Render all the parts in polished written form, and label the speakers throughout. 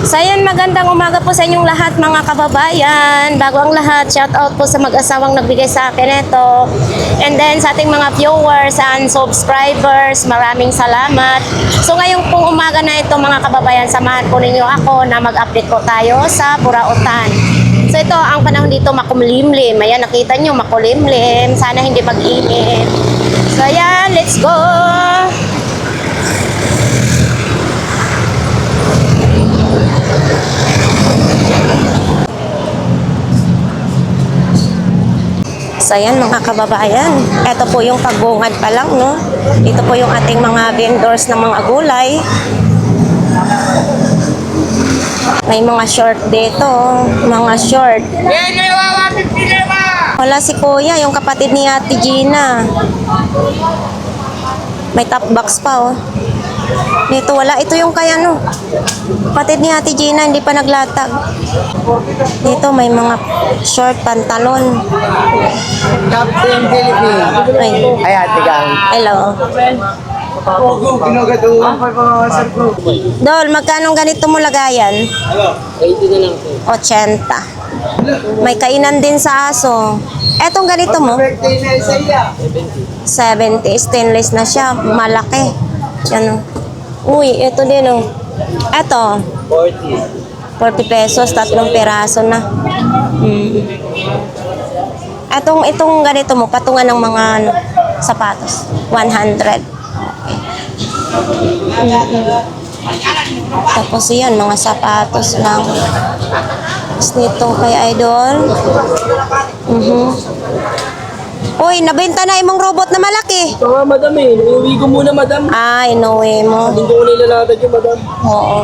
Speaker 1: So ayan, magandang umaga po sa inyong lahat mga kababayan. Bago ang lahat, shout out po sa mag-asawang nagbigay sa akin ito. And then sa ating mga viewers and subscribers, maraming salamat. So ngayong pong umaga na ito mga kababayan, samahan po ninyo ako na mag-update po tayo sa Burautan. So ito, ang panahon dito makulimlim. Ayan, nakita nyo makulimlim. Sana hindi mag-init. So ayan, let's go! So ayan mga kababayan, ito po yung pagbungad pa lang, no? Ito po yung ating mga vendors ng mga gulay. May mga short dito, mga short. Wala si Kuya, yung kapatid ni Ate Gina. May top box pa, oh. Dito wala, ito yung kaya, no? Kapatid ni Ate Gina, hindi pa naglatag. Dito may mga short pantalon.
Speaker 2: Captain Philippine. Ay, ate Gang.
Speaker 1: Hello. Dol, magkano ganito mo lagayan?
Speaker 2: 80 na lang po.
Speaker 1: 80. May kainan din sa aso. Etong ganito mo?
Speaker 2: Birthday na isa iya.
Speaker 1: 70. Stainless na siya. Malaki. Yan, oh. Uy, ito din, oh. Eto.
Speaker 2: 40.
Speaker 1: 40 pesos, 3 peraso na. Itong ganito mo, patungan ng mga ano, sapatos. 100. Okay. Tapos yan, mga sapatos lang. Tapos nito kay Idol. Uy, nabenta na imong robot na malaki.
Speaker 2: Ito nga, madam eh. Iuwi ko muna, madam.
Speaker 1: Ah, inuwi mo.
Speaker 2: Hindi ko nilalatag yung madam.
Speaker 1: Oo.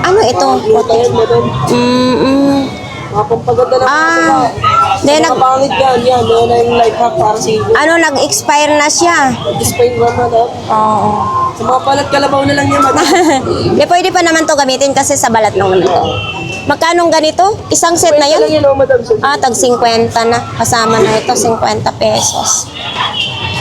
Speaker 1: Ano ito?
Speaker 2: Ito yan, madam. Mga pampaganda lang
Speaker 1: Ah,
Speaker 2: Hindi,
Speaker 1: then
Speaker 2: pangit yan. Yan, yan na yung life hack para sa inyo.
Speaker 1: nag-expire na siya.
Speaker 2: Display nga, madam.
Speaker 1: Oo.
Speaker 2: Sa mga balat kalabaw na lang yan, madam.
Speaker 1: Di, pwede pa naman to gamitin kasi sa balat lang naman to. Magkano ganito? Isang set na
Speaker 2: Ito lang
Speaker 1: yan?
Speaker 2: yan, oh, madam. So,
Speaker 1: Ah, tag 50 na. Kasama na ito, 50 pesos.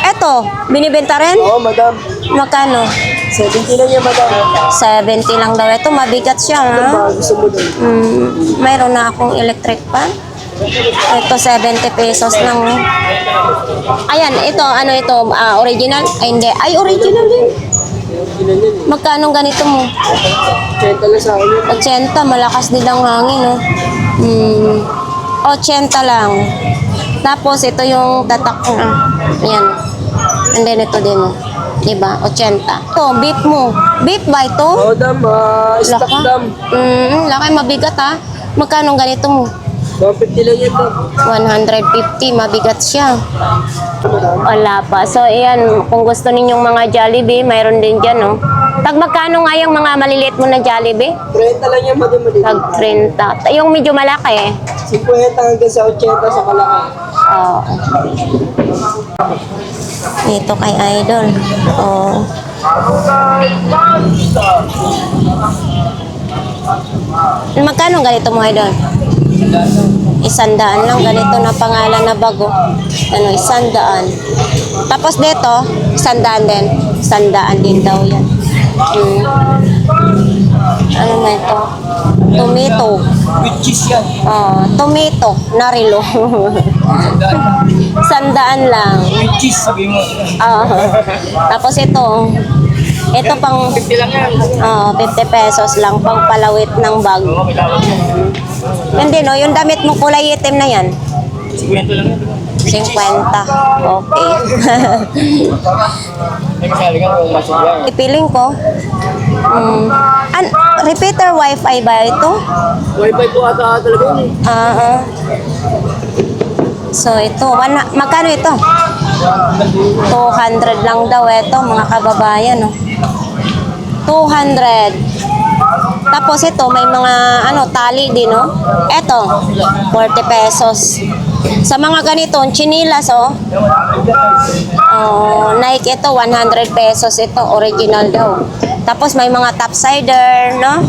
Speaker 1: Eto, binibenta rin?
Speaker 2: Oo, madam.
Speaker 1: Magkano?
Speaker 2: 70 lang yan, madam.
Speaker 1: 70 lang daw. Ito, mabigat siya, ha?
Speaker 2: Gusto mo daw.
Speaker 1: Mayroon na akong electric pan. Ito, 70 pesos lang. Oh. Ayan, ito, ano ito? Original? Ay, hindi. Ay, original din. Magkano ganito mo?
Speaker 2: 80 lang sa akin.
Speaker 1: 80, malakas din ang hangin, no? 80 lang. Tapos, ito yung tatak na. Ayan. And then, ito din, oh. Diba? 80. Ito, beef mo. Beef ba ito?
Speaker 2: Oo, dam. Stock
Speaker 1: Laka?
Speaker 2: dam.
Speaker 1: Laki, mabigat, ha? Magkano ganito mo?
Speaker 2: 150 lang yan, dam.
Speaker 1: 150, mabigat siya. Wala pa. So, ayan, kung gusto ninyong mga Jollibee, mayroon din dyan, no? Tag magkano nga yung mga maliliit mo na Jollibee?
Speaker 2: 30 lang yan, madam.
Speaker 1: Tag 30. Yung medyo malaki,
Speaker 2: 50 hanggang sa 80 sa Kalakay.
Speaker 1: Oo. Ito kay Idol. Oo. Magkano ganito mo, Idol? 100 lang, ganito na pangalan na bago. Ano, 100. Tapos dito, 100 din. 100 din daw yan. Ano na ito? Tomato.
Speaker 2: With cheese yan.
Speaker 1: Tomato, narilo. 100 lang.
Speaker 2: With cheese, sabi mo.
Speaker 1: Tapos ito pang
Speaker 2: 50 lang yan.
Speaker 1: 50 pesos lang pang palawit ng bag. Hindi, no, yung damit mo kulay itim na yan.
Speaker 2: 50 lang yan.
Speaker 1: 50. Okay.
Speaker 2: May kasali ka kung masok yan.
Speaker 1: Ipiling ko. Repeater wifi ba ito?
Speaker 2: Wi-Fi po ata talaga yun eh.
Speaker 1: So ito, magkano ito? 200 lang daw ito, mga kababayan, no? 200. Tapos ito, may mga tali din, no? Ito, 40 pesos. Sa mga ganitong chinilas, Nike ito, 100 pesos ito, original daw. Tapos may mga topsider, no?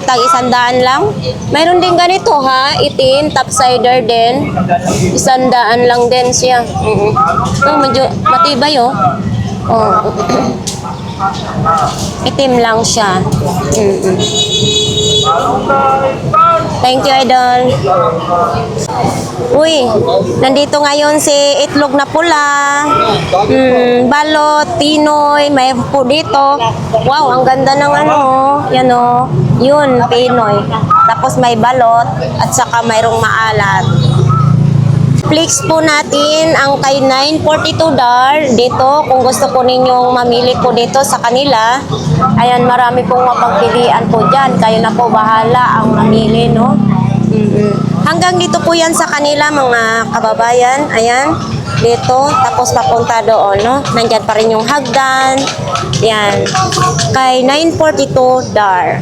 Speaker 1: Tag 100 lang. Mayroon din ganito, ha? Itim, topsider din. 100 lang din siya. Ito, medyo matibay, oh. Itim lang siya. Mm-mm. Thank you, Idol. Uy, nandito ngayon si Itlog na Pula. Balot, Pinoy, may po dito. Wow, ang ganda ng ano. Yan o. Yun, Pinoy. Tapos may balot at saka mayroong maalat. Flix po natin ang kay 942 dar dito kung gusto po ninyong mamili po dito sa kanila. Ayan, marami pong mapagpilian po dyan. Kayo na po bahala ang mamili, no? Hanggang dito po yan sa kanila mga kababayan. Ayan, dito. Tapos papunta doon, no? Nandyan pa rin yung hagdan. Yan. Kay 942 dar.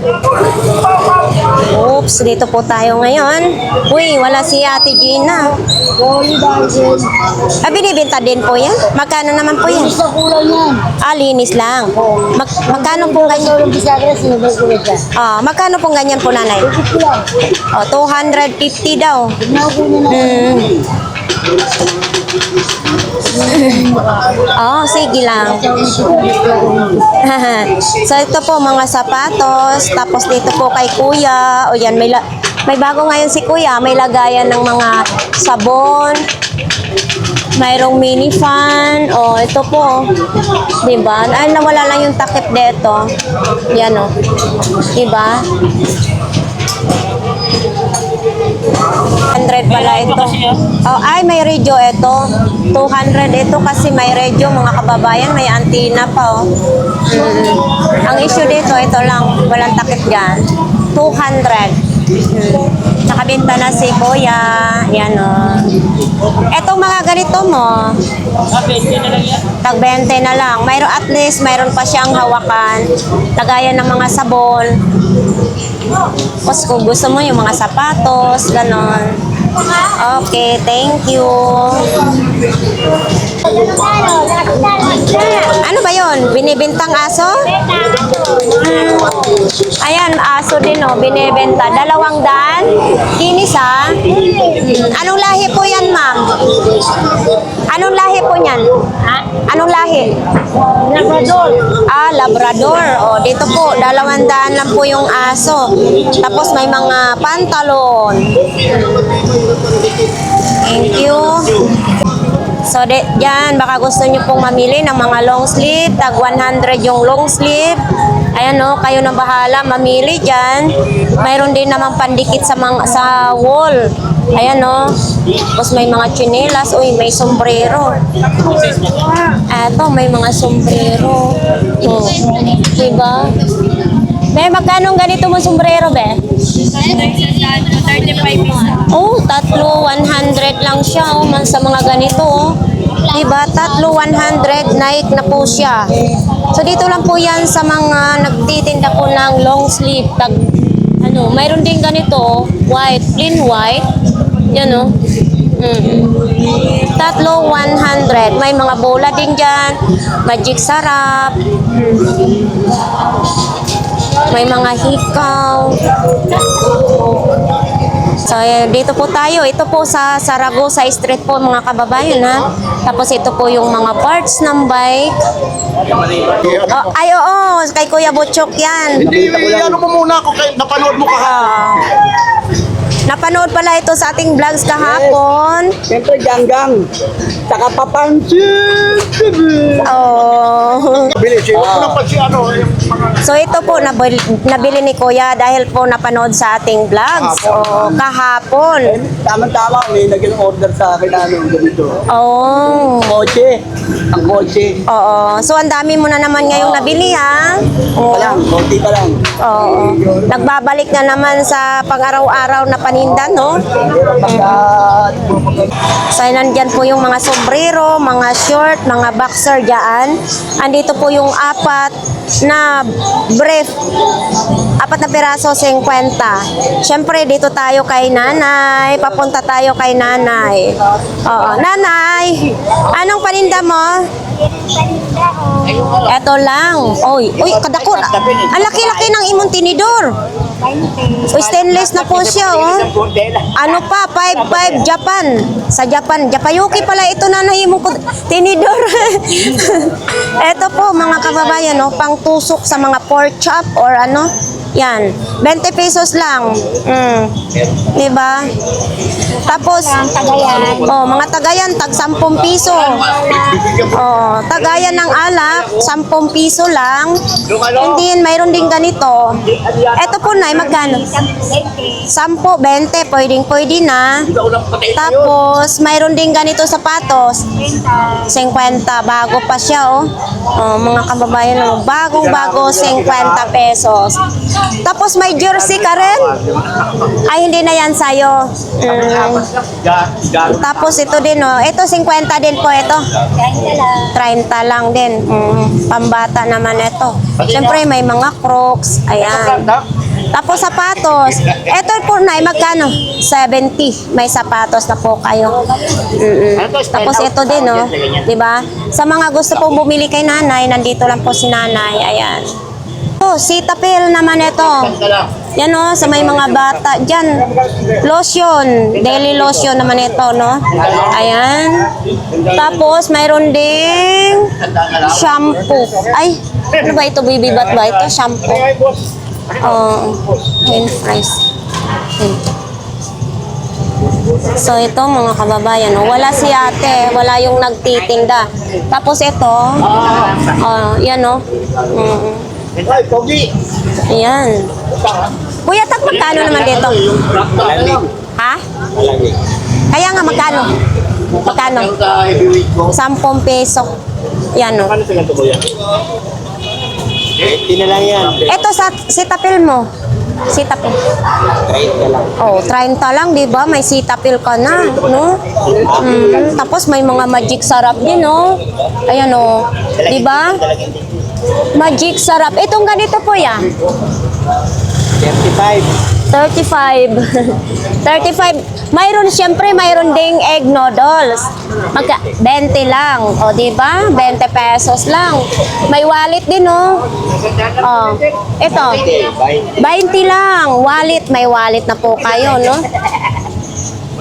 Speaker 1: Oops, dito po tayo ngayon. Uy, wala si Ate Gina. Binibenta din po yan? Magkano naman po yan?
Speaker 2: Sa kulay yan.
Speaker 1: Linis lang. Magkano po ganyan? Magkano po ganyan po, nanay? 250 daw. Sige lang. So ito po mga sapatos, tapos dito po kay Kuya, o yan may bago ngayon si Kuya, may lagayan ng mga sabon, mayroong mini fan, ito po, diba? Ay, nawala lang yung takip dito. Yan o, diba? 100 pala ito. Ay, may radio ito. 200 ito kasi may radio, mga kababayan, may antenna pa, Ang issue dito, ito lang, walang takip dyan. 200. Nakabenta na si Kuya. Yan o. Etong mga ganito mo, tag 20 na lang. Mayroon at least, mayroon pa siyang hawakan. Lagayan ng mga sabon. Tapos kung gusto mo yung mga sapatos, ganon. Okay, thank you. Ano ba yon? Binibintang aso? Ayan, aso din binibenta. 200? Kinis Anong lahi po yan, ma'am? Anong lahi po yan? Anong lahi?
Speaker 2: Labrador.
Speaker 1: Labrador. Dito po, 200 lang po yung aso. Tapos may mga pantalon. Thank you. So, dyan, baka gusto nyo pong mamili ng mga long sleeve. Tag 100 yung long sleeve. Ayan kayo na bahala mamili dyan. Mayroon din namang pandikit sa wall. Ayan Tapos may mga tsinelas. Uy, may sombrero. Eto, may mga sombrero. Diba? Be, magkano ganito mo sombrero, be?
Speaker 2: 35 isa.
Speaker 1: Tatlo, 100 lang siya, sa mga ganito, Diba? Tatlo, 100, Nike na po siya. So, dito lang po yan sa mga nagtitinda po ng long sleeve. Mayroon din ganito, white, plain white. Yan, Tatlo, 100. May mga bola din dyan. Magic sarap. May mga hikaw. So, dito po tayo. Ito po sa Saragosa Street po, mga kababayan, Tapos ito po yung mga parts ng bike. Kay Kuya Butchok yan.
Speaker 3: Ano mo muna ako kay napanood mo
Speaker 1: Napanood pala ito sa ating vlogs kahapon.
Speaker 2: Siyempre, ganggang. Saka papansin.
Speaker 3: Bilis,
Speaker 1: So ito po, nabili ni Kuya dahil po napanood sa ating vlogs. Kahapon.
Speaker 2: Tama-tama, may nag-order sa akin ganito. Kotse. Ang kotse.
Speaker 1: So ang dami mo na naman ngayong nabili, ha?
Speaker 2: Konti pa lang.
Speaker 1: Nagbabalik na naman sa pang-araw-araw na paninda, no? So nandyan po yung mga sombrero, mga short, mga boxer dyan. Andito po yung 4 na brief. 4 na piraso, 50. Siyempre, dito tayo kay nanay. Papunta tayo kay nanay. Nanay, anong paninda mo? Eto lang. Uy, kadako. Ang laki-laki ng imong tinidor. Stainless na po siya, oh. Ano pa, 5.5 Japan. Sa Japan. Japayuki pala ito na nahimong ko. Tinidor. Ito po, mga kababayan, oh, pang tusok sa mga pork chop or ano. Yan. 20 pesos lang. Diba? Tapos, oh, mga tagayan, tag 10 piso. Oh, tagayan ng alak, 10 piso lang. Hindi yan, mayroon din ganito. Ito po na, magkano? 10, 20, pwede na. Tapos, mayroon din ganito sapatos. 50, bago pa siya, oh. Oh, mga kababayan, oh, bagong-bago, 50 pesos. Tapos, may jersey ka rin? Ay, hindi na yan sa'yo. Tapos, ito din, oh. Ito, 50 din po, ito. 30 lang din. Pambata naman ito. Siyempre, may mga crocs. Ayan. Tapos sapatos. Ito po na, magkano? 70. May sapatos na po kayo. Tapos ito din, no? Diba? Sa mga gusto pong bumili kay nanay, nandito lang po si nanay. Ayan. Oh, Cetaphil naman ito. Yan, no? Sa may mga bata dyan. Lotion. Daily lotion naman ito, no? Ayan. Tapos, mayroon ding shampoo. Ay, ano ba ito? Baby bath ba ito? Shampoo. Oh, hand price. So ito mga kababayan, oh, wala si ate, wala yung nagtitinda. Tapos ito, yan oh. Yan. Kuya, tak magkano naman dito? Ha? Kaya nga magkano? Magkano? 10 peso. Yan oh.
Speaker 2: Hindi na lang yan.
Speaker 1: Ito sa Cetaphil mo. Cetaphil.
Speaker 2: 30 lang.
Speaker 1: Oh, 30 lang, 'di ba? May Cetaphil ka na, no? Tapos may mga magic sarap din, no? Ayan oh. 'Di ba? Magic sarap. Itong ganito po yan.
Speaker 2: 35.
Speaker 1: 35. 35. Mayroon, siyempre, mayroon ding egg noodles. 20 lang. O, di ba? 20 pesos lang. May wallet din, no? Oh. Ito. 20 lang. Wallet. May wallet na po kayo, no?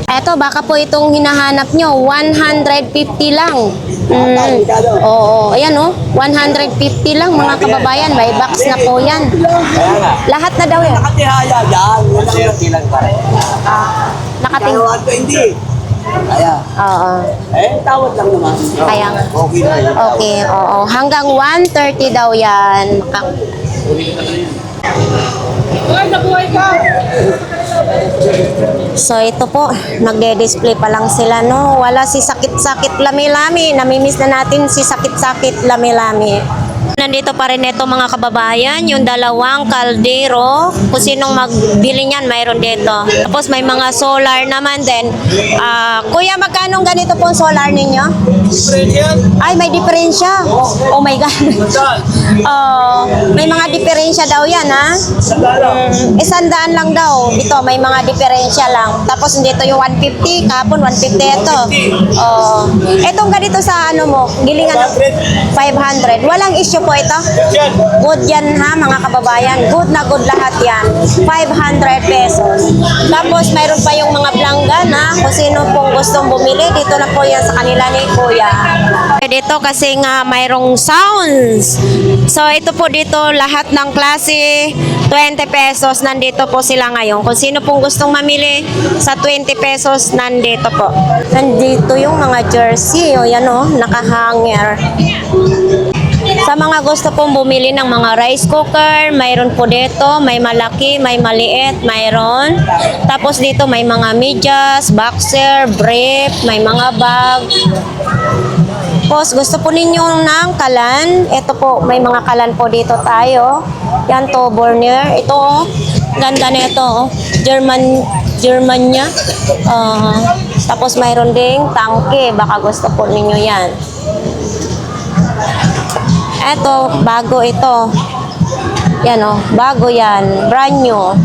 Speaker 1: Eto, baka po itong hinahanap nyo. 150 lang. Oo. Ayan, no? 150 lang, mga kababayan. May box na po yan. Lahat na daw yan.
Speaker 2: Nakatihaya dyan. 30 lang pare.
Speaker 1: Nakating.
Speaker 2: Tawad ko hindi. Kaya.
Speaker 1: Oo.
Speaker 2: Tawad lang naman.
Speaker 1: Kaya nga.
Speaker 2: Okay na yun.
Speaker 1: Okay, oo. Hanggang 130 daw yan. So ito po, nagde-display pa lang sila, no? Wala si sakit-sakit lami-lami. Namimiss na natin si sakit-sakit lami-lami. Nandito pa rin ito mga kababayan, yung dalawang kaldero. Kung sinong magbili niyan, mayroon dito. Tapos may mga solar naman din. Kuya, magkano ganito po solar ninyo? Ay, may diferensya. Oh my God. May mga diferensya daw yan, ha? 100 lang daw. Ito, may mga diferensya lang. Tapos dito yung 150, kapon 150 ito. Itong ganito sa ano mo, gilingan ng 500. Walang issue po ito. Good yan, ha, mga kababayan. Good na good lahat yan. 500 pesos. Tapos mayroon pa yung mga blanggan, ha. Kung sino pong gustong bumili, dito na po yan sa kanila ni Kuya. Dito kasi nga mayroong sounds. So ito po dito lahat ng klase 20 pesos nandito po sila ngayon. Kung sino pong gustong mamili sa 20 pesos nandito po. Nandito yung mga jersey, o yan o, nakahanger. Sa mga gusto pong bumili ng mga rice cooker, mayroon po dito, may malaki, may maliit, mayroon. Tapos dito may mga medyas, boxer, brief, may mga bag. Tapos gusto po ninyo ng kalan, ito po, may mga kalan po dito tayo. Yan to, Bornier. Ito, oh, ganda na ito, oh. Germania. Tapos mayroon ding tangke, baka gusto po ninyo yan. Eto, bago ito. Yan o, bago yan. Brand new.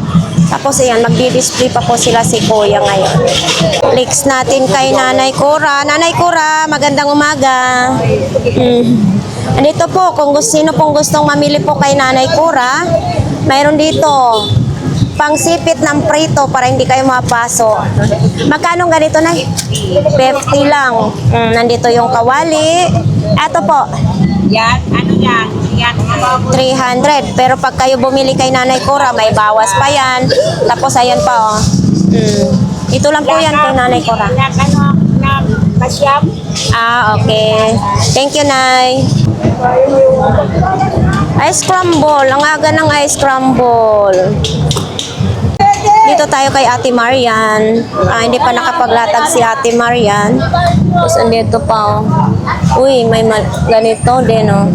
Speaker 1: Tapos ayan, magdi-display pa po sila si Kuya ngayon. Clicks natin kay Nanay Cora. Nanay Cora, magandang umaga. Andito po, kung sino pong gustong mamili po kay Nanay Cora, mayroon dito. pangsipit ng prito para hindi kayo mapaso. Magkano ganito na? 50 lang. Nandito yung kawali. Eto po.
Speaker 4: Yan, ano yan? Yan,
Speaker 1: 300. Pero pag kayo bumili kay Nanay Cora, may bawas pa yan. Tapos ayan pa, oh. Ito lang po yan kay Nanay Cora.
Speaker 4: Kasyam?
Speaker 1: Ah, okay. Thank you, Nay. Ice crumble. Ang aga ng ice crumble. Dito tayo kay Ate Marian. Hindi pa nakapaglatag si Ate Marian. Tapos andito pa, oh. Uy, may ganito din, oh.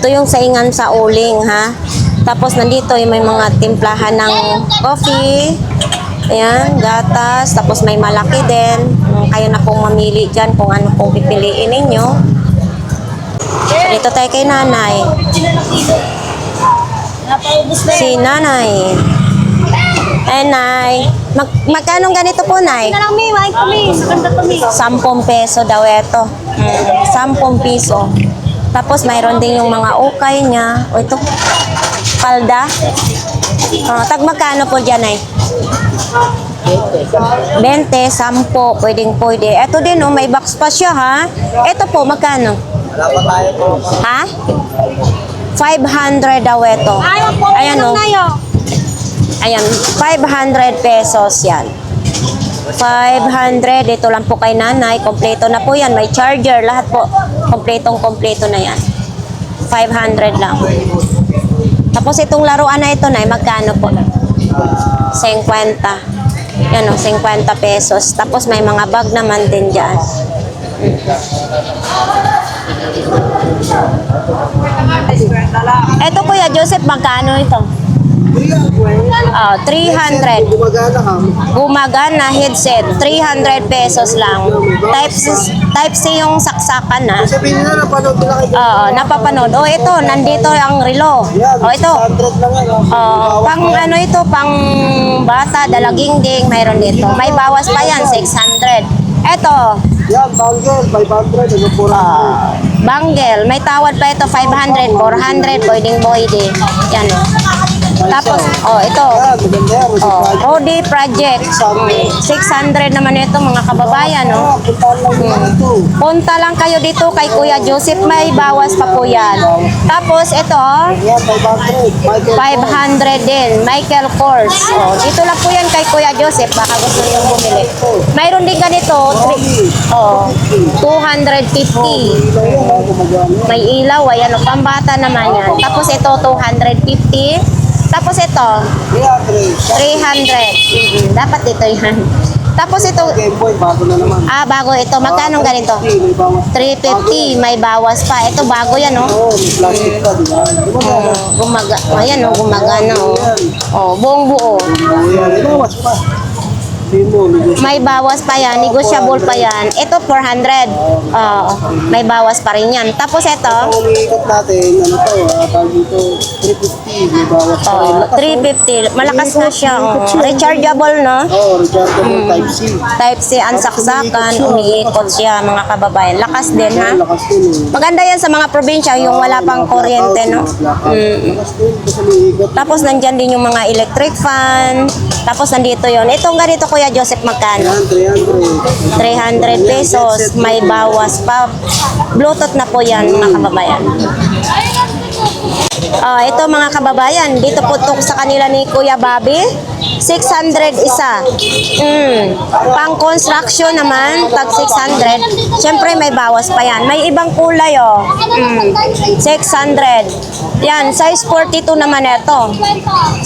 Speaker 1: Ito yung saingan sa uling, ha. Tapos nandito yung may mga timplahan ng coffee. Ayan, gatas. Tapos may malaki din. Kayo na pong mamili dyan kung ano pong pipiliin ninyo. Dito tayo kay Nanay. Si Nanay. Nay. Magkano ganito po, Nay? 10 peso daw ito. 10 piso. Tapos mayroon din yung mga ukay niya. O ito, palda. Tag magkano po dyan, Nay? 20, 10, pwede. Ito din, oh, may box pa siya, ha? Ito po, magkano? Ha? 500 daw ito. Ayan, oh. Ayan, 500 pesos yan. 500, ito lang po kay Nanay. Kompleto na po yan. May charger, lahat po. Kompletong-kompleto na yan. 500 lang. Tapos itong laruan na ito, Nay, magkano po? 50. Yan o, 50 pesos. Tapos may mga bag naman din dyan. Ito, Kuya Joseph, magkano ito? 300. Gumagana headset, 300 pesos lang. Type C yung saksakan na.
Speaker 3: Sabihin na, napanood ko lang kayo.
Speaker 1: Napapanood. Oh, ito, nandito ang relo. Oh, ito.
Speaker 3: 100 lang yan.
Speaker 1: Pang ano ito, pang bata, dalagingding, mayroon dito. May bawas pa yan, 600. Ito,
Speaker 3: Yan, banggel, 500, ano po
Speaker 1: banggel, may tawad pa ito, 500, 400, pwede. Yan. Tapos, ito.
Speaker 3: Yan, maganda yan.
Speaker 1: Rodi Project. 600 naman ito, mga kababayan, no?
Speaker 3: Puntahan lang naman ito.
Speaker 1: Punta lang kayo dito kay Kuya Joseph, may bawas pa po yan. Tapos, ito,
Speaker 3: Yan, 500.
Speaker 1: 500 din, Michael Kors. Dito lang po yan kay Kuya Joseph, baka gusto nyo bumili. Mayroon din ganito, 250. May ilaw, ayan, pambata naman yan. Tapos ito, 250. Tapos ito, 300. Dapat ito yan. Tapos ito,
Speaker 3: Game Boy, bago na naman.
Speaker 1: bago ito. Magkano ganito? 350. May bawas pa. Ito, bago yan, no?
Speaker 3: Oo, may plastic pa, di ba?
Speaker 1: Ayan, no? Gumagana, oh. Buong buo.
Speaker 3: Yan, ibawas pa.
Speaker 1: May bawas pa yan. Negotiable pa yan. Ito, 400. May bawas pa rin yan. Tapos ito,
Speaker 3: Kung umiikot natin, ano to, tawag dito, 350, may bawas pa rin. Lakas,
Speaker 1: 350. Malakas na siya. Rechargeable, no?
Speaker 3: Oo, rechargeable Type C.
Speaker 1: Type C ang saksakan, umiikot siya, mga kababayan. Lakas din, ha?
Speaker 3: Lakas din eh.
Speaker 1: Maganda yan sa mga probinsya, yung wala pang kuryente, no?
Speaker 3: Lakas din, kasi umiikot.
Speaker 1: Tapos nandyan din yung mga electric fan. Tapos nandito yon. Itong ganito, Kuya Joseph, magkano?
Speaker 3: Yan,
Speaker 1: 300
Speaker 3: 300.
Speaker 1: pesos. May bawas pa. Bluetooth na po yan, mga kababayan. Ito mga kababayan, dito po ito sa kanila ni Kuya Bobby. 600 isa. Pang construction naman, tag 600. Siyempre may bawas pa yan. May ibang kulay, 600. Yan, size 42 naman ito.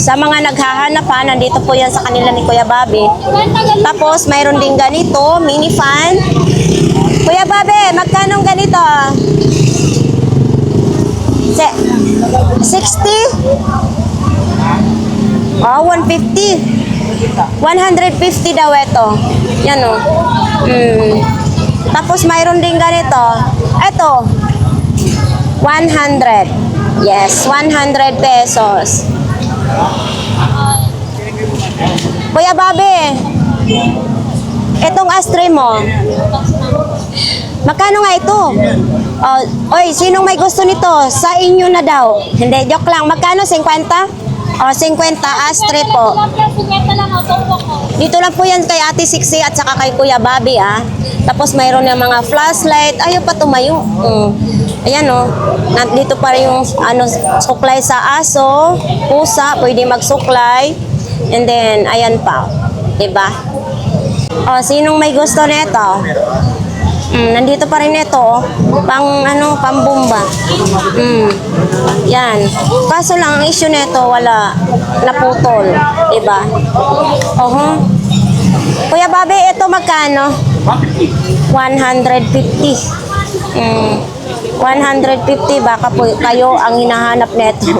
Speaker 1: Sa mga naghahanap, nandito po yan sa kanila ni Kuya Bobby. Tapos mayroon din ganito, mini fan. Kuya Bobby, magkano ganito? 60? 150. 150 daw ito. Yan, oh. Tapos mayroon din ganito. Ito. 100. Yes, 100 pesos. Kuya Bobby, itong ashtray mo, magkano nga ito? Oy, sinong may gusto nito? Sa inyo na daw. Hindi, joke lang. Magkano? 50? O, 50 astre po. Dito lang po yan kay Ate Sixi at saka kay Kuya Bobby, ah. Tapos mayroon yung mga flashlight. Ayaw pa tumayo. Ayan, oh. Nandito pa rin yung suklay sa aso, pusa, pwede magsuklay. And then, ayan pa. Diba? O, sinong may gusto nito? Nandito pa rin ito, oh. Pambumba. Yan. Kaso lang, ang issue nito, wala. Naputol. Diba? Kuya Bobby, ito magkano? 150. 150, baka po kayo ang hinahanap nito.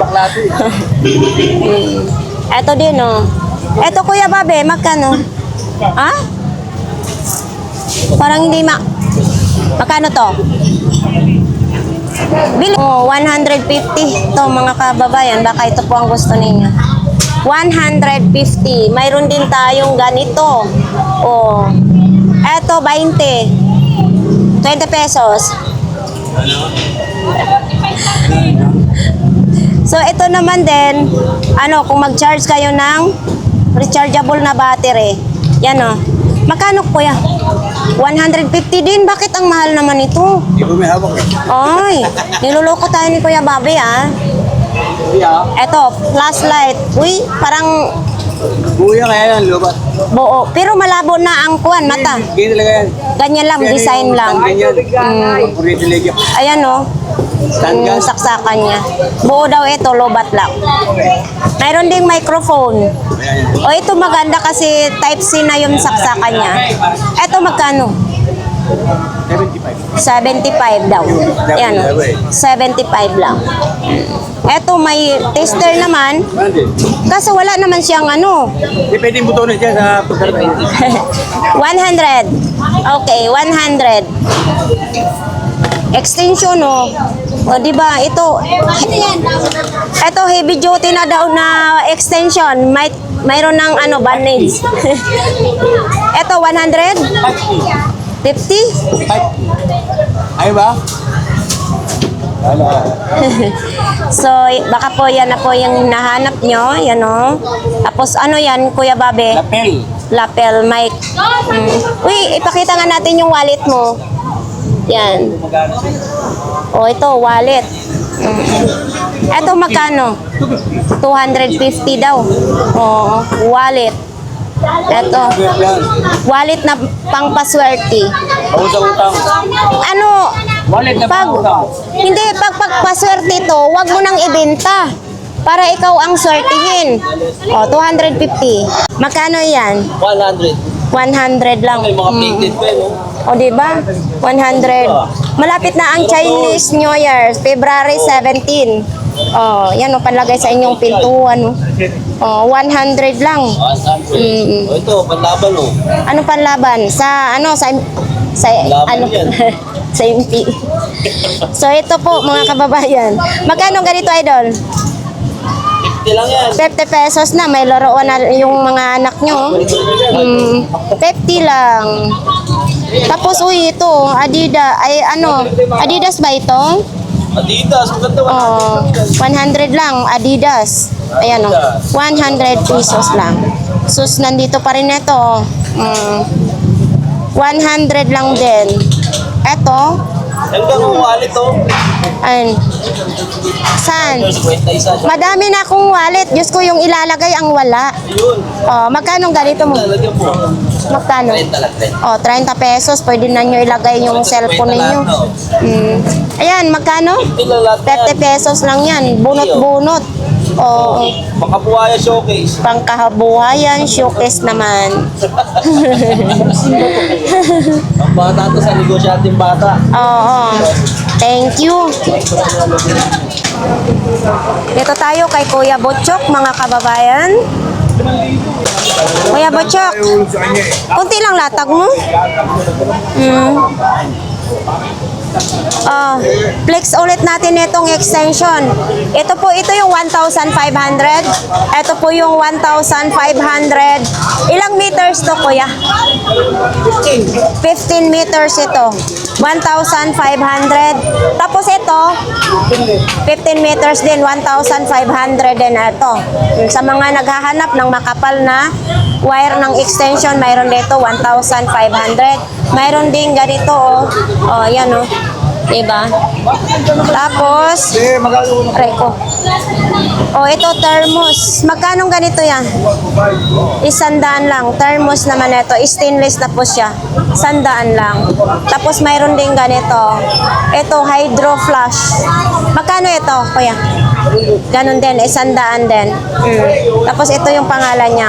Speaker 1: Ito din, oh. Ito, Kuya Bobby, magkano? Ha? Parang hindi Magkano to? Bili. 150 to mga kababayan. Baka ito po ang gusto ninyo. 150. Mayroon din tayong ganito. Oh. Eto, 20. 20 pesos. So, ito naman din, kung mag-charge kayo ng rechargeable na battery. Yan, oh. Magkano, kuya? 150 din. Bakit ang mahal naman ito?
Speaker 2: Hindi ko may hawak.
Speaker 1: Ay, niluloko tayo ni Kuya Bobby, ah. Eto, flashlight. Uy, parang
Speaker 2: Kuya kaya yan, lubat.
Speaker 1: buo. Pero malabo na ang kuwan, mata.
Speaker 2: Ganyan talaga yan.
Speaker 1: Ganyan lang, design lang.
Speaker 2: Ganyan. Kurito legyo.
Speaker 1: Ayan, oh.
Speaker 2: Stand gun.
Speaker 1: Yung saksakan niya. Buo daw ito, lobat lang. Mayroon ding microphone. O, ito maganda kasi Type-C na yung saksakan niya. Ito magkano?
Speaker 2: 75.
Speaker 1: 75 daw. Ayan, oh. 75 lang. Eto, may tester naman.
Speaker 2: Bandit.
Speaker 1: Kaso wala naman siyang
Speaker 2: Hindi pwedeng butones dyan sa pagkarap.
Speaker 1: 100. Okay, 100. Extension, oh. O, di ba? Ito heavy duty na daw na extension. Mayroon ng bandage. Ito, 100? 50?
Speaker 2: Ayaw ba?
Speaker 1: So, baka po yan na po yung nahanap nyo. Yan, oh. Tapos, yan, Kuya Bobby?
Speaker 2: Lapel.
Speaker 1: Lapel mic. Uy, ipakita nga natin yung wallet mo. Yan. O, ito, wallet. Ito, magkano? 250 daw. O, wallet. Ito. Wallet na pangpaswerte.
Speaker 2: Ako sa utang. Wallet na pang-utang.
Speaker 1: Hindi, pag paswerte to, wag mo nang ibenta. Para ikaw ang swertihin. O, 250. Magkano yan?
Speaker 2: 100.
Speaker 1: 100 lang.
Speaker 2: May mga plated pa no?
Speaker 1: O, diba? 100. Malapit na ang Chinese New Year, February 17. O, yan o, panlagay sa inyong pintuan. O, 100 lang.
Speaker 2: 100. O ito, panlaban o.
Speaker 1: Ano panlaban? Sa
Speaker 2: Laban yan.
Speaker 1: sa MP. So, ito po, mga kababayan. Magkano ganito, idol?
Speaker 2: 50 lang yan.
Speaker 1: 50 pesos na, may laruan na yung mga anak nyo. 50 lang. Tapos, uy, ito, Adidas ba ito?
Speaker 2: Adidas, maganda
Speaker 1: Oh, 100 lang, Adidas. Ayan, 100 pesos lang. Sus, nandito pa rin ito. 100 lang din. Ito,
Speaker 2: Hanggang ang wallet o.
Speaker 1: ayun. Saan?
Speaker 2: 51.
Speaker 1: Madami na akong wallet. Diyos ko, yung ilalagay ang wala.
Speaker 2: Yun.
Speaker 1: Oh, magkano ganito mo?
Speaker 2: Lalagyan mo.
Speaker 1: Magkano?
Speaker 2: 30 lang, 30.
Speaker 1: Oh, 30 pesos. Pwede na nyo ilagay yung cellphone ninyo. Ayan, magkano? 30 pesos lang yan. Bunot-bunot. Oh,
Speaker 2: Makabuhaya showcase.
Speaker 1: pangkahabuhayan, showcase naman.
Speaker 2: Ang bata to sa negosyating bata.
Speaker 1: Oo. Thank you. Dito tayo kay Kuya Butchok, mga kababayan. Kuya Butchok, kunti lang latag mo. Flex ulit natin itong extension. Ito yung 1,500. Ito po yung 1,500. Ilang meters to, kuya? 15 meters ito. 1,500. Tapos ito, 15 meters din, 1,500 din ito. Sa mga naghahanap ng makapal na wire ng extension, mayroon dito 1,500. Mayroon din ganito, oh, yan oh. Diba? Tapos, Reko. Oh, ito thermos. Magkano ganito yan? 100 lang. Thermos naman ito. Stainless na po siya. 100 lang. Tapos mayroon din ganito. Ito, hydro flash. Magkano ito, kuya? Ganon din, 100 din. Tapos ito yung pangalan niya.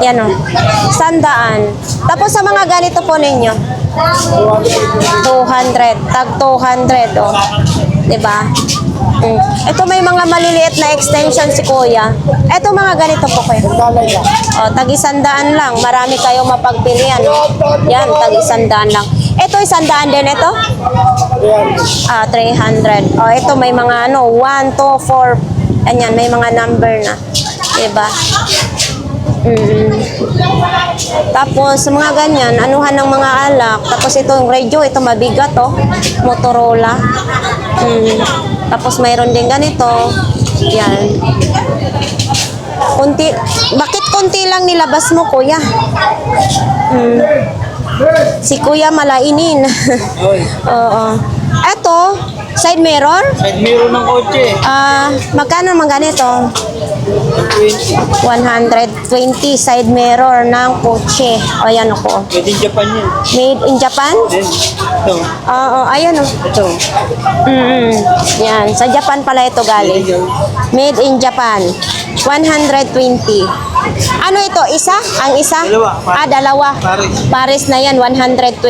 Speaker 1: Yan o. 100. Tapos sa mga ganito po ninyo, 200. Tag 200 o. Diba? Ito may mga maliliit na extension si kuya. Ito mga ganito po kuya. O, tag 100 lang. Marami kayong mapagpilian. Yan, tag 100 lang. Ito 100 din ito? 300. O, ito may mga 1, 2, 4. Ayan, may mga number na. Diba? Tapos, sa mga ganyan, anuhan ng mga alak. Tapos ito yung radio, ito mabigat oh. Motorola. Tapos mayroon din ganito. Yan. Kunti, bakit konti lang nilabas mo, kuya? Si kuya malainin. Oo. Ito, side mirror.
Speaker 2: Side mirror ng kotse.
Speaker 1: Magkano naman ganito?
Speaker 2: 20.
Speaker 1: 120 side mirror ng kotse. O, ayan ako.
Speaker 2: Made in Japan yan.
Speaker 1: Made in Japan?
Speaker 2: Then, ito.
Speaker 1: Oo, ayan o.
Speaker 2: Ito.
Speaker 1: Yan, sa Japan pala ito galing. Made in Japan. 120. Ano ito? Isa? Ang isa?
Speaker 2: Dalawa.
Speaker 1: Dalawa.
Speaker 2: Pares.
Speaker 1: Pares na yan, 120.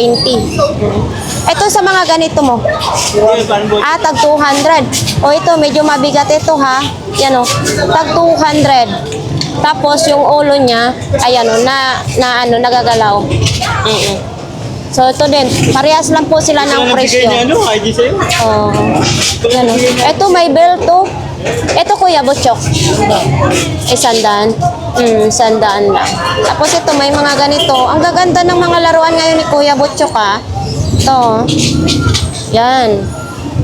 Speaker 1: Ito sa mga ganito mo. Tag 200. O ito, medyo mabigat ito ha. Yan o. Tag 200. Tapos yung ulo niya, ayan o, nagagalaw. So ito din, parehas lang po sila ng presyo.
Speaker 2: Ano, ID sa'yo?
Speaker 1: Oh. Yan o. Ito may belt to. Ito kuya, butchok. 100. 100 lang. Tapos ito may mga ganito. Ang gaganda ng mga laruan ngayon ni Kuya Butchok ha. Ito. Yan.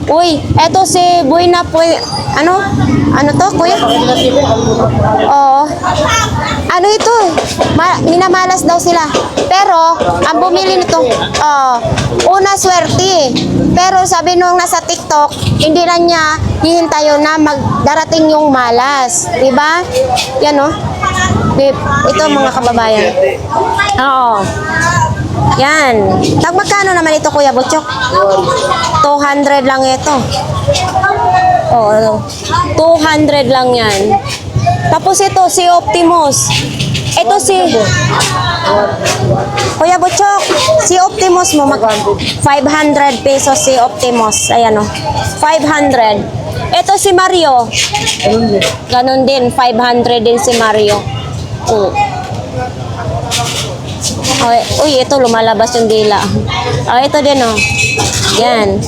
Speaker 1: Uy, eto si Buena ano? Ano to, kuya? Oo. Ano ito? Minamalas daw sila. Pero, ang bumili nito, una swerte. Pero sabi nung nasa TikTok, hindi na niya hihintayo na magdarating yung malas. Diba? Yan o. Ito mga kababayan. Oo. Yan. Magkano naman ito, Kuya Butchok? 200 lang ito. Oo. 200 lang yan. Tapos ito, si Optimus. Ito si... Kuya Butchok, si Optimus mo, 500 pesos si Optimus. Ayan o. 500. Ito si Mario. Ganon din, 500 din si Mario. Uy, ito lumalabas yung dila. Ito din oh. Yan.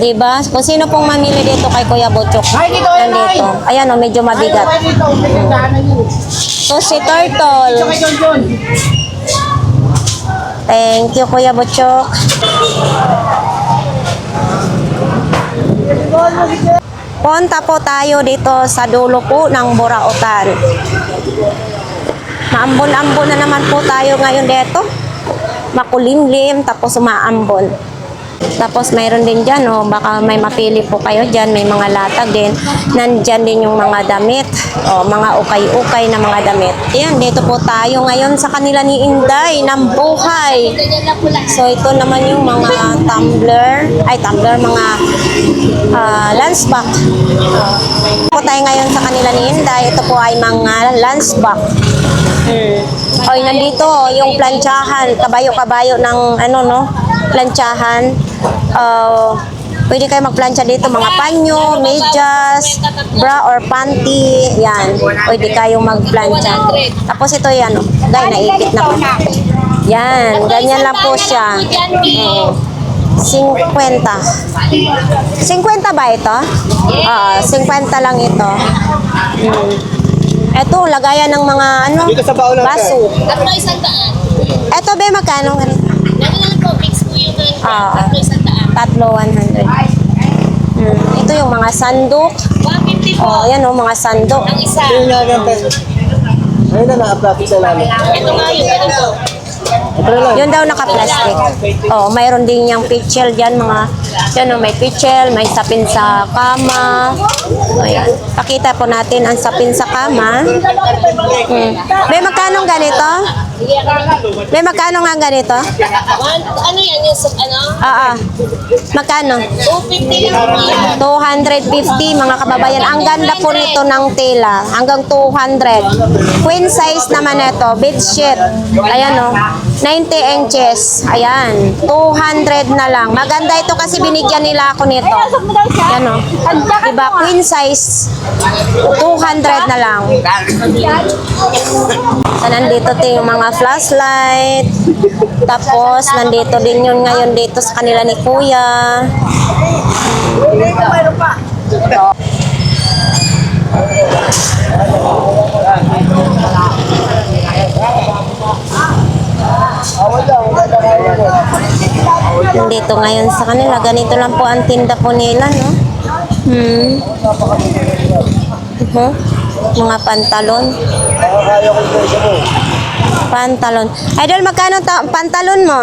Speaker 1: Diba? Kung sino pong mamili dito kay Kuya Butchok. Yan dito. Ayan oh, medyo mabigat. So si Turtle. Thank you Kuya Butchok. Punta po tayo dito sa dulo po ng Burautan. Maambon-ambon na naman po tayo ngayon dito. Makulimlim, tapos umaambon. Tapos mayroon din dyan, baka may mapili po kayo dyan. May mga latag din. Nandyan din yung mga damit. Mga ukay-ukay na mga damit. Yan, dito po tayo ngayon sa kanila ni Inday ng buhay. So ito naman yung mga tumbler. Mga lunch bag. Po tayo ngayon sa kanila ni Inday. Ito po ay mga lunch bag. Oy, nandito yung planchahan, kabayo-kabayo ng planchahan. Pwede kayo magplancha dito, mga panyo, medyas, bra or panty, yan. Pwede kayong magplancha. Tapos ito yan, guys, naipit na po. Yan, ganyan lang po siya. 50. 50 ba ito? 50 lang ito. Ito, lagayan ng mga
Speaker 2: Dito sa baon natin.
Speaker 1: baso.
Speaker 4: At may 100.
Speaker 1: Ito, be, magkano ganito?
Speaker 4: Ano lang po, mix po yung
Speaker 1: Tatlo, 100. Ito yung mga sandok.
Speaker 4: 150 po.
Speaker 1: Oh, yan oh, mga sandok.
Speaker 4: Ang isa.
Speaker 3: Yung nga ng peso. Ayun na, naka-profit sa lalim.
Speaker 4: Ito nga yung ganito.
Speaker 3: Ito na lang.
Speaker 1: Yun daw naka-plastic. Oh, mayroon din yung pitchel dyan, mga, yan oh, may pitchel, may sapin sa kama. Ayan. Pakita po natin ang sapin sa kama. May magkano ganito? May magkano nga ganito?
Speaker 4: Ano yan? Yung ano?
Speaker 1: Magkano?
Speaker 4: 250 lang yan.
Speaker 1: 250 mga kababayan. Ang ganda po nito ng tela. Hanggang 200. Queen size naman ito. Bed sheet. Ayan o. 90 inches. Ayan. 200 na lang. Maganda ito kasi binigyan nila ako nito. Ayan o. Diba? Queen size. 200 na lang. So, nandito din yung mga flashlight. Tapos, nandito din yun ngayon dito sa kanila ni Kuya. Nandito ngayon sa kanila. Ganito lang po ang tinda po nila, no? Mga pantalon.
Speaker 3: Kaya ko yung peso mo.
Speaker 1: Pantalon. Idol, magkano pantalon mo?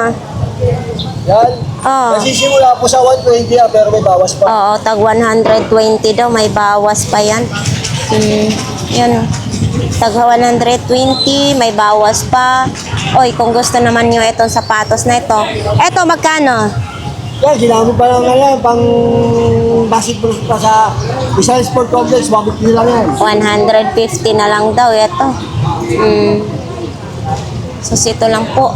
Speaker 3: Yan.
Speaker 1: Oh.
Speaker 3: Nasisimula po sa 120 pero may bawas pa.
Speaker 1: Oo, tag 120 daw, may bawas pa yan. Yan. Tag 120, may bawas pa. Oy, kung gusto naman nyo itong sapatos na ito. Ito, magkano?
Speaker 3: Yan, ginamit pa lang yan, pang basketball pa sa isang sport complex, 150 lang yan.
Speaker 1: 150 na lang daw ito. So, ito lang po.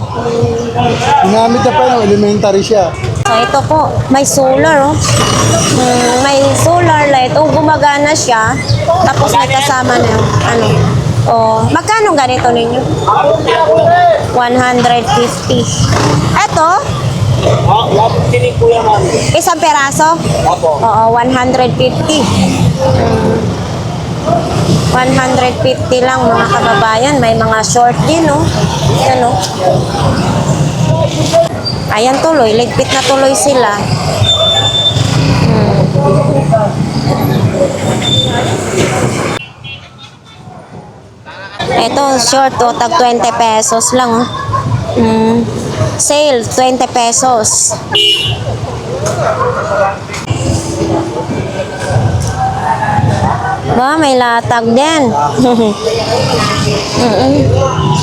Speaker 3: Ginamit na pa yun, elementary siya.
Speaker 1: So, ito po, may solar, oh. May solar light. Oh, gumagana siya. Tapos may kasama na yung, ano. Oh, magkano ganito ninyo? 150. Ito,
Speaker 2: Tinig ko yan, mami.
Speaker 1: isang peraso?
Speaker 2: Opo.
Speaker 1: Oo, 150. 150 lang mga kababayan. May mga short din, no? Yan, no? Ayan tuloy, ligpit na tuloy sila. Ito, short, oh, tag 20 pesos lang, oh. Sale, 20 pesos. Ba, may latag din.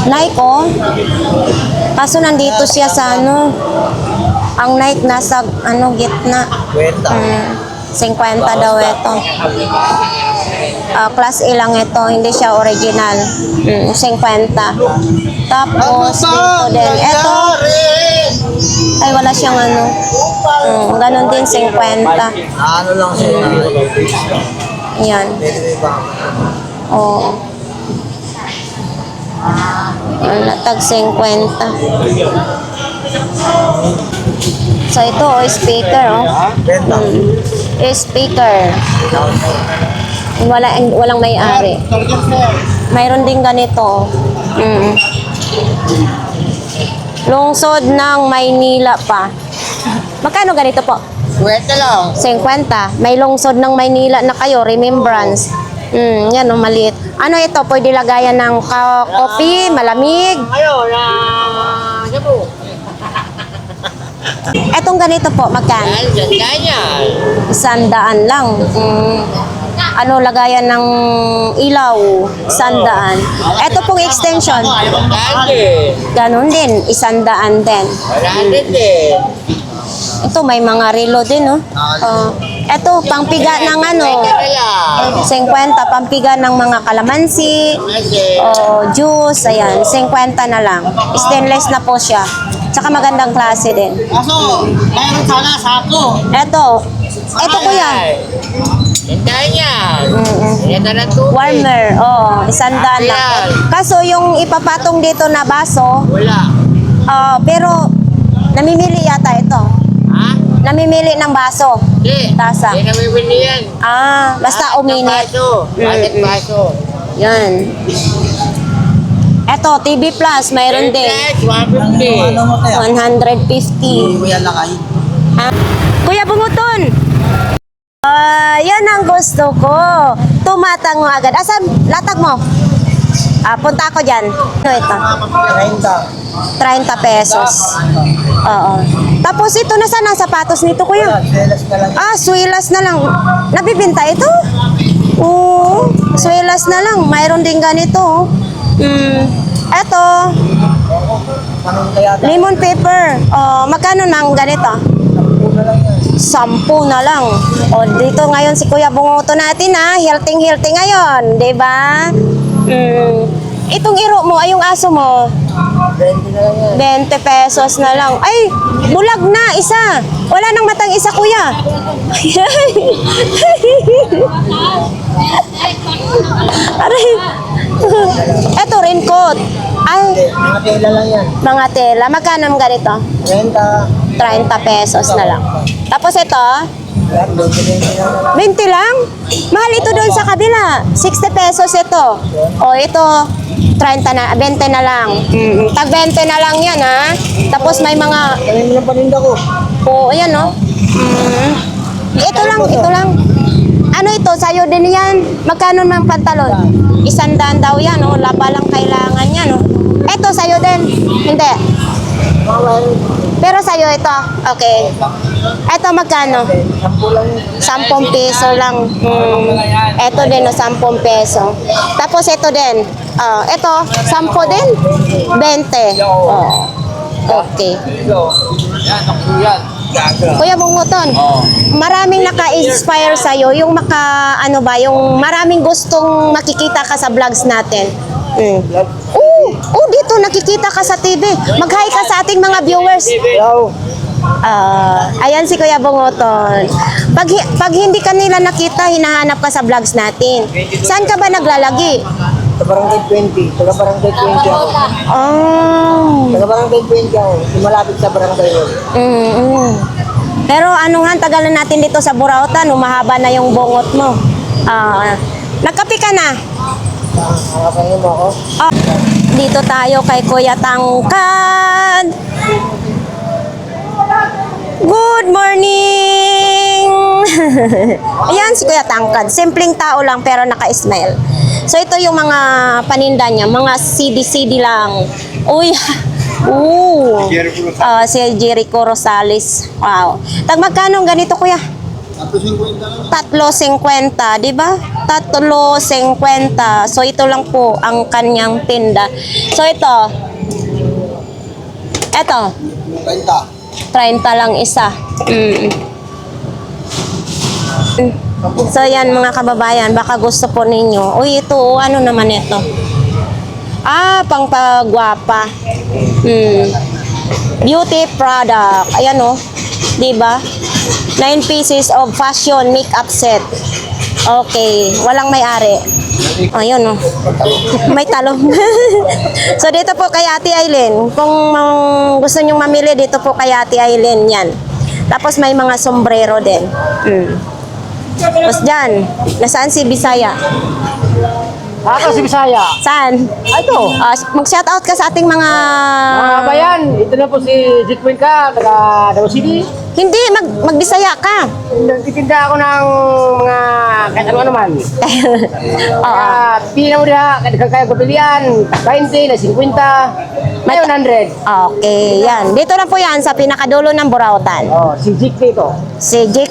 Speaker 1: Nike, oh. Kaso nandito siya sa ano. Ang Nike nasa ano gitna. 50 daw ito. Class A lang ito, hindi siya original. 50. Tapos dito din. Ito. Ay, wala siyang ano. Ganon din, 50.
Speaker 2: Ano lang siya?
Speaker 1: Yan. Oo. Tag 50. So, ito, oh, speaker, oh. Speaker. Walang may-ari. Mayroon din ganito. Lungsod ng Maynila pa. Magkano ganito po?
Speaker 2: 20 lang.
Speaker 1: 50. May lungsod ng Maynila na kayo, remembrance. Yan, oh, maliit. Ano ito? Pwede lagayan ng coffee, malamig.
Speaker 2: Ngayon, Cebu.
Speaker 1: Etong ganito po, magkano?
Speaker 2: Ganyan.
Speaker 1: 100 lang. Ano, lagayan ng ilaw, 100. Ito pong extension. Ganon din, 100 din. Ito, may mga relo din, no? Ito, pangpiga ng ano, 50, pampiga ng mga kalamansi, juice, ayan, 50 na lang. Stainless na po siya. Tsaka magandang klase din.
Speaker 2: Kaso, mayroon sana sako.
Speaker 1: Ito kuya.
Speaker 2: Hintayin yan. Yan na lang tubig.
Speaker 1: Warmer, 100 lang. Kaso yung ipapatong dito na baso,
Speaker 2: Wala.
Speaker 1: pero namimili yata ito.
Speaker 2: Ha?
Speaker 1: Namimili ng baso.
Speaker 2: Hindi.
Speaker 1: Tasa.
Speaker 2: Hindi namimili yan.
Speaker 1: Basta uminit.
Speaker 2: Bakit baso?
Speaker 1: Yan. Ito, TV Plus, mayroon din.
Speaker 2: 150.
Speaker 1: 150.
Speaker 3: Kuya lakay.
Speaker 1: Kuya Bunguton! Yan ang gusto ko. Tumatango agad. Asan? Latag mo. Punta ako dyan. Ano ito? 30 pesos. Oo. Tapos ito na saan ang sapatos nito, kuya? Swilas na lang. Nabibinta ito? Oo. Swilas na lang. Mayroon din ganito. Ito. Lemon pepper. Magkano nang ganito? 10 na lang. Dito ngayon si Kuya Bunguto natin healthy ngayon, 'di ba? Itong iro mo, ay yung aso mo. 20 pesos na lang. Ay, bulag na isa. Wala nang matang isa, kuya. Aray. Ito, raincoat. Ay,
Speaker 3: Mga tela lang yan.
Speaker 1: mga tela. Magkano ang ganito? 30 pesos na lang. Tapos ito, 20 lang? Mahal ito doon sa kabila. 60 pesos ito. Ito, 30 na, 20 na lang. Tag 20 na lang yan, Tapos may mga...
Speaker 3: Tanim mo ng paninda ko.
Speaker 1: ayan, Ito lang. Ano ito? Sa'yo din yan. Magkano ng pantalon? 100 daw yan, Laba lang kailangan yan, Ito, sa'yo din. Hindi. Pero sa'yo ito. Okay. Ito magkano? 10 peso lang. Ito din, 10 peso. Tapos ito din. Ito, 10 din. 20. Okay. Kuya Bunguton, maraming naka-inspire sa'yo, yung yung maraming gustong makikita ka sa vlogs natin. Dito nakikita ka sa TV. Mag-hi ka sa ating mga viewers. Ayan si Kuya Bunguton. Pag hindi ka nila nakita, hinahanap ka sa vlogs natin. Saan ka ba naglalagi?
Speaker 3: Sa barangay 20. Taga barangay 20 ako. Taga barangay 20 ako. Malapit sa barangay 1.
Speaker 1: Pero tagalan natin dito sa Burautan, mahaba na yung bungot mo. Nagkape ka na?
Speaker 3: Nakapangin mo ako?
Speaker 1: Dito tayo kay Kuya Tangkad. Good morning! Ayan si Kuya Tangkad. Simpleng tao lang pero naka-smile. So ito yung mga paninda niya. Mga CD lang. Si Jericho Rosales. Wow. Magkano ang ganito, kuya? 3.50, di ba? 3.50. So ito lang po ang kanyang tinda. So ito 30 lang isa. So yan mga kababayan, baka gusto po ninyo. Ito, ano naman ito? Pangpagwapa. Beauty product. Ayan, di ba? 9 pieces of fashion makeup set. Okay, walang may-ari. Ayun, may talong. So dito po kay Ate Aileen. Kung gusto nyong mamili, dito po kay Ate Aileen yan. Tapos may mga sombrero din. Tapos dyan, nasaan si Bisaya?
Speaker 3: Ako si Bisaya.
Speaker 1: Saan?
Speaker 3: Ito.
Speaker 1: Mag-shoutout ka sa ating mga...
Speaker 3: Bayan, ito na po si Jitwin ka, taga Davao City.
Speaker 1: Hindi, magbisaya ka.
Speaker 3: Nagtitinda ako ng mga kahit ano naman.
Speaker 1: Oo.
Speaker 3: Pila mo diha, kaya kapilian, 20 na 50, may 100.
Speaker 1: Okay, yan. Dito na po yan sa pinakadulo ng Burautan.
Speaker 3: Si Jik dito.
Speaker 1: Si Jik.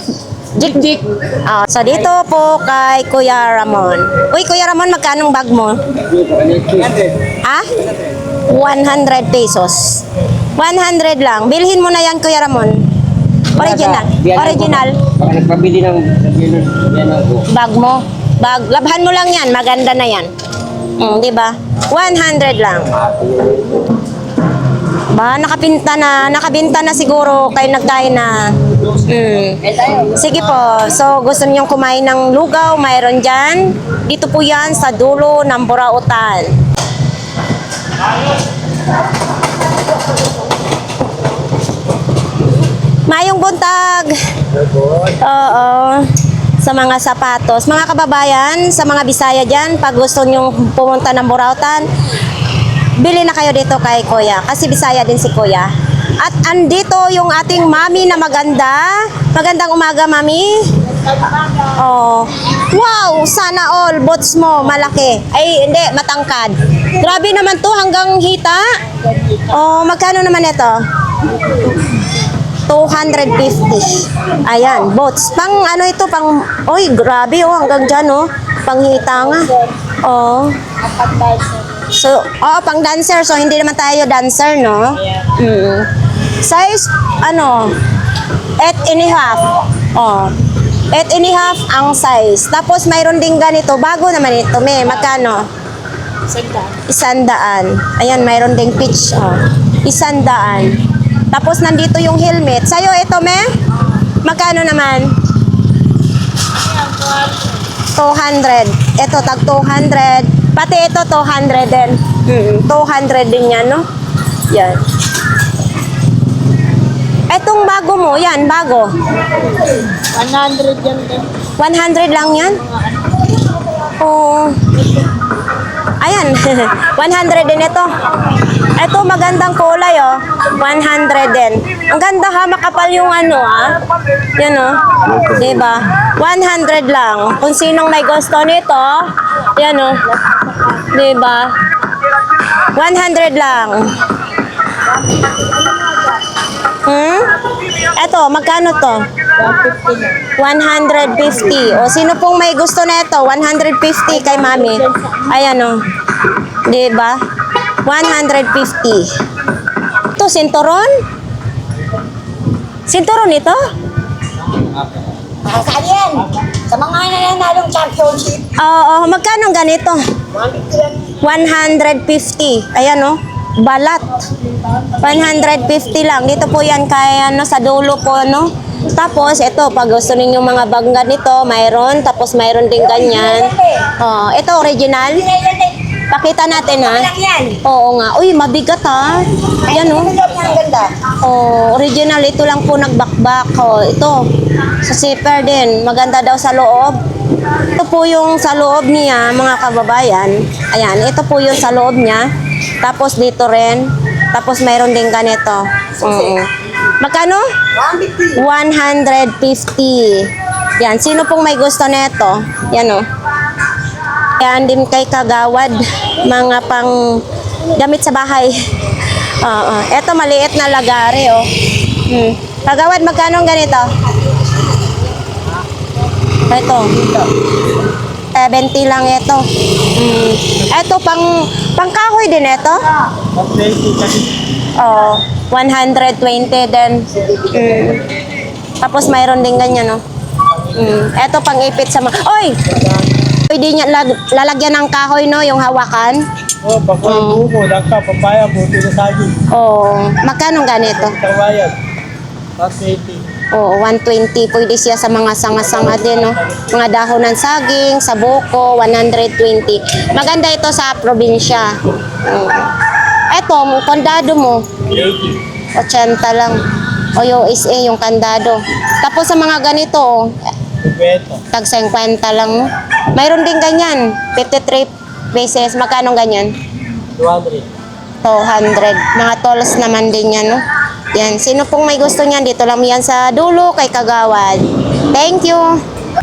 Speaker 1: So dito po kay Kuya Ramon. Uy, Kuya Ramon, magkano bag mo? 100 pesos. 100 lang. Bilhin mo na yan, Kuya Ramon. Original.
Speaker 3: Baka nagpabili ng
Speaker 1: Bag mo. Labhan mo lang yan. Maganda na yan. Di ba? 100 lang. Nakabinta na siguro kayo nagkain na. Sige po. So, gusto niyo kumain ng lugaw, mayroon dyan. Dito po yan sa dulo ng Burautan. Mayong buntag. Oo. Sa mga sapatos. Mga kababayan, sa mga Bisaya dyan, pag gusto niyo pumunta ng Burautan, bili na kayo dito kay Kuya. Kasi Bisaya din si Kuya. At andito yung ating mami na maganda. Magandang umaga, mami. Oh. Wow, sana all bots mo malaki. Ay, hindi, matangkad. Grabe naman to, hanggang hita. Oh, magkano naman ito? 250. Ayan, bots. Pang ano ito, pang, oy, grabe oh, hanggang dyan oh. Panghita nga. Oh. So, pang dancer. So, hindi naman tayo dancer, no? Size, ano, 8.5. Oh. 8.5 ang size. Tapos, mayroon din ganito. Bago naman ito, may. Magkano? 100. Ayan, mayroon ding pitch. Oh. 100. Tapos, nandito yung helmet. Sa'yo, ito, me? Magkano naman? 200. Ito, tag 200. Pati ito, 200 din. 200 din yan, no? Yan. Etong bago mo, yan, bago.
Speaker 4: 100 yan din.
Speaker 1: 100 lang yan? Oh. Ayan, 100 din ito. Ito, magandang kulay, oh. 100 din. Ang ganda ha, makapal yung ano, ha. Yan, oh. Diba? 100 lang. Kung sinong may gusto nito, yan, oh. Diba? 100 lang. Ito, magkano to? 150. O, sino pong may gusto nito? 150 kay mami. Ayan, o. Diba? 150. Ito, sinturon? Sinturon ito?
Speaker 3: Saan yan? Sa mga nananalong championship.
Speaker 1: Oo, magkano ganito? 150. Ayan, o. Balat. 150 lang. Dito po yan kay ano, sa dulo po, no? Tapos, ito, pag gusto ninyo mga bag ganito, mayroon. Tapos, mayroon din ganyan. Oh, ito, original. Pakita natin, ha? Oo nga. Uy, mabigat, ha? Yan, oh.
Speaker 3: Ang ganda.
Speaker 1: Oh, original. Ito lang po nagbakbak. Oh, ito. Sa zipper din. Maganda daw sa loob. Ito po yung sa loob niya, mga kababayan. Ayan, ito po yung sa loob niya. Tapos dito rin. Tapos mayroon din ganito. Magkano? 150. Yan. Sino pong may gusto nito? Yan, o. Yan din kay Kagawad. Mga pang gamit sa bahay. Ito maliit na lagare, o. Kagawad, magkano ang ganito? Ito. 70 lang ito. Ito, pang kahoy din ito? Oh, 120 din. Tapos mayroon din ganyan, no? Ito, pang ipit sa mga... Oy! Pwede niya lalagyan ng kahoy, no? Yung hawakan.
Speaker 2: Oh, pakulang buko, langka, papaya, buti na saging.
Speaker 1: Oh, magkano ganito?
Speaker 2: Kawayan. 180.
Speaker 1: Oo, 120. Pwede siya sa mga sanga-sanga din, no? Mga dahon ng saging, sa buko, 120. Maganda ito sa probinsya. Ito, kandado mo, 80 lang. O USA, yung kandado. Tapos sa mga ganito, tag 50 lang. No? Mayroon din ganyan, 53 pesos. Magkano ganyan? 200. Mga tolls naman din yan, no? Yan, sino pong may gusto niyan, dito lang yan sa dulo kay Kagawad. Thank you!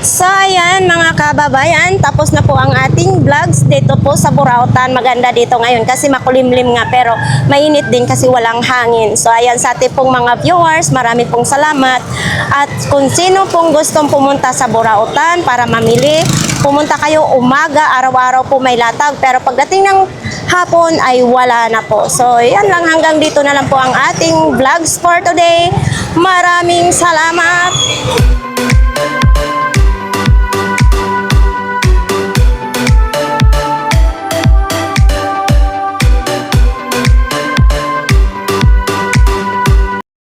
Speaker 1: So, ayan mga kababayan, tapos na po ang ating vlogs dito po sa Burautan. Maganda dito ngayon kasi makulimlim nga pero mainit din kasi walang hangin. So, ayan sa ating pong mga viewers, marami pong salamat. At kung sino pong gustong pumunta sa Burautan para mamili, pumunta kayo umaga, araw-araw po may latag. Pero pagdating ng hapon ay wala na po. So, yan lang, hanggang dito na lang po ang ating vlogs for today. Maraming salamat!